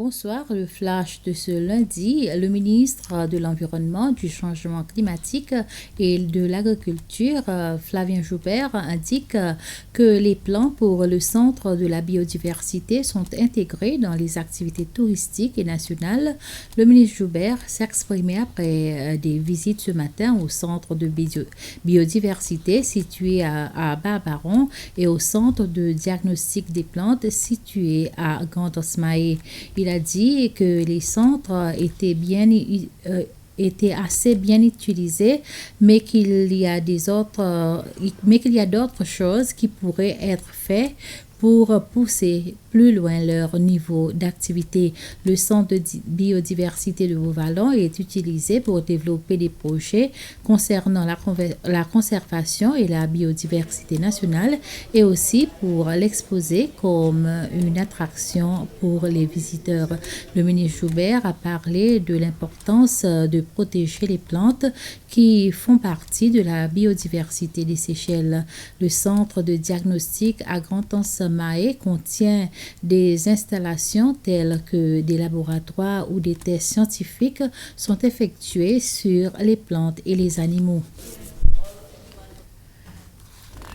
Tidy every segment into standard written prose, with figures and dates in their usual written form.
Bonsoir, le flash de ce lundi. Le ministre de l'Environnement, du Changement climatique et de l'Agriculture, Flavien Joubert, indique que les plans pour le Centre de la biodiversité sont intégrés dans les activités touristiques et nationales. Le ministre Joubert s'exprimait après des visites ce matin au Centre de biodiversité situé à Barbaron et au Centre de diagnostic des plantes situé à Gandosmaé. Il a dit que les centres étaient assez bien utilisés, mais qu'il y a d'autres choses qui pourraient être faites pour pousser plus loin leur niveau d'activité. Le Centre de biodiversité de Beauvallon est utilisé pour développer des projets concernant la conservation et la biodiversité nationale et aussi pour l'exposer comme une attraction pour les visiteurs. Le ministre Joubert a parlé de l'importance de protéger les plantes qui font partie de la biodiversité des Seychelles. Le centre de diagnostic à Grand-Anse-Mahé contient des installations telles que des laboratoires où des tests scientifiques sont effectués sur les plantes et les animaux.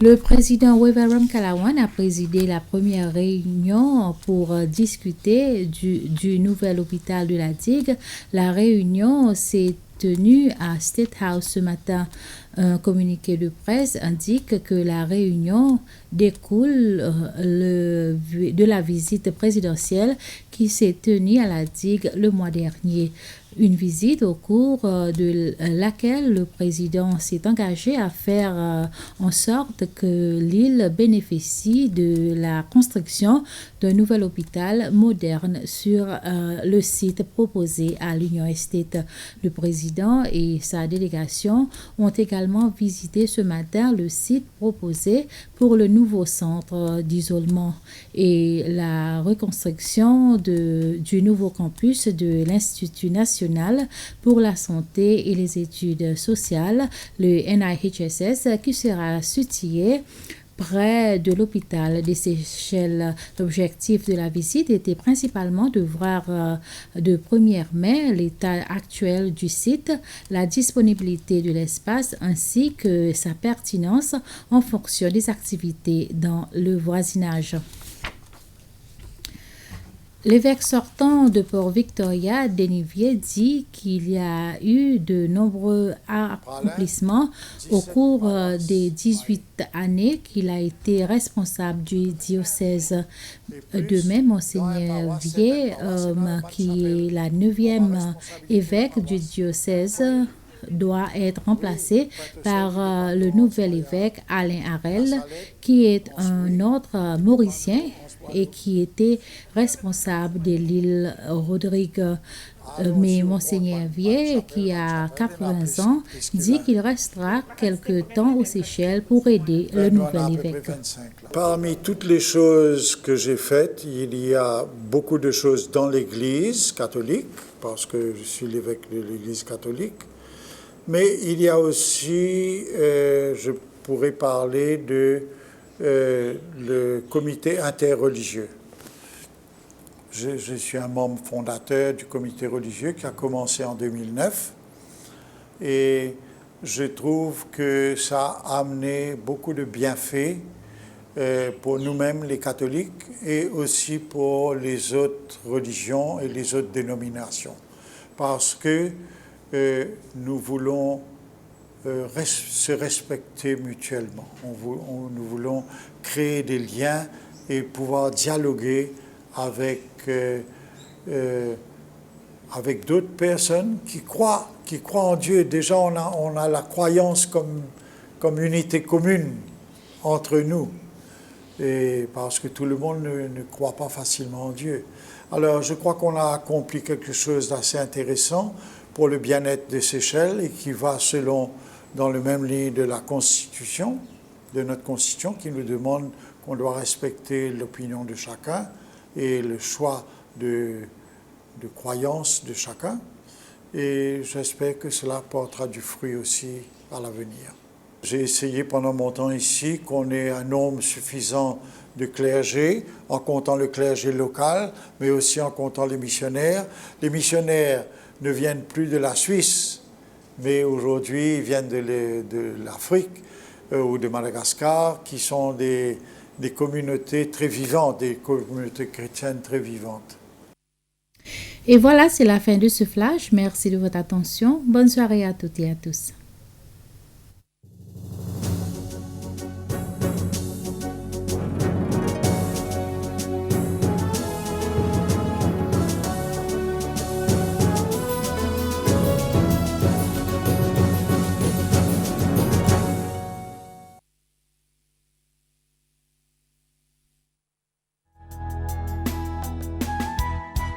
Le président Weverum Kalawan a présidé la première réunion pour discuter du nouvel hôpital de la Digue. La réunion s'est tenue à State House ce matin. Un communiqué de presse indique que la réunion découle de la visite présidentielle qui s'est tenue à la Digue le mois dernier. Une visite au cours de laquelle le président s'est engagé à faire en sorte que l'île bénéficie de la construction d'un nouvel hôpital moderne sur le site proposé à l'Union Estate. Le président et sa délégation ont également visité ce matin le site proposé pour le nouveau centre d'isolement et la reconstruction du nouveau campus de l'Institut national pour la santé et les études sociales, le NIHSS, qui sera situé près de l'hôpital des Seychelles. L'objectif de la visite était principalement de voir de première main l'état actuel du site, la disponibilité de l'espace ainsi que sa pertinence en fonction des activités dans le voisinage. L'évêque sortant de Port-Victoria, Denivier, dit qu'il y a eu de nombreux accomplissements au cours des 18 années qu'il a été responsable du diocèse. De même, Monseigneur Vier, qui est la 9e évêque du diocèse, doit être remplacé par le nouvel évêque Alain Harel, qui est un autre Mauricien et qui était responsable de l'île Rodrigue. Mais Monseigneur Vier, qui a 80 ans, dit qu'il restera quelque temps aux Seychelles pour aider le nouvel évêque. Parmi toutes les choses que j'ai faites, il y a beaucoup de choses dans l'Église catholique, parce que je suis l'évêque de l'Église catholique, mais il y a aussi, je pourrais parler de le comité interreligieux. Je suis un membre fondateur du comité religieux qui a commencé en 2009 et je trouve que ça a amené beaucoup de bienfaits pour nous-mêmes les catholiques et aussi pour les autres religions et les autres dénominations parce que nous voulons se respecter mutuellement. Nous voulons créer des liens et pouvoir dialoguer avec d'autres personnes qui croient en Dieu. Déjà, on a la croyance comme unité commune entre nous, et parce que tout le monde ne croit pas facilement en Dieu. Alors, je crois qu'on a accompli quelque chose d'assez intéressant pour le bien-être des Seychelles et qui va dans le même ligne de la Constitution, de notre Constitution, qui nous demande qu'on doit respecter l'opinion de chacun et le choix de croyance de chacun. Et j'espère que cela portera du fruit aussi à l'avenir. J'ai essayé pendant mon temps ici qu'on ait un nombre suffisant de clergés, en comptant le clergé local, mais aussi en comptant les missionnaires. Les missionnaires ne viennent plus de la Suisse, mais aujourd'hui ils viennent de l'Afrique ou de Madagascar, qui sont des communautés très vivantes, des communautés chrétiennes très vivantes. Et voilà, c'est la fin de ce flash. Merci de votre attention. Bonne soirée à toutes et à tous.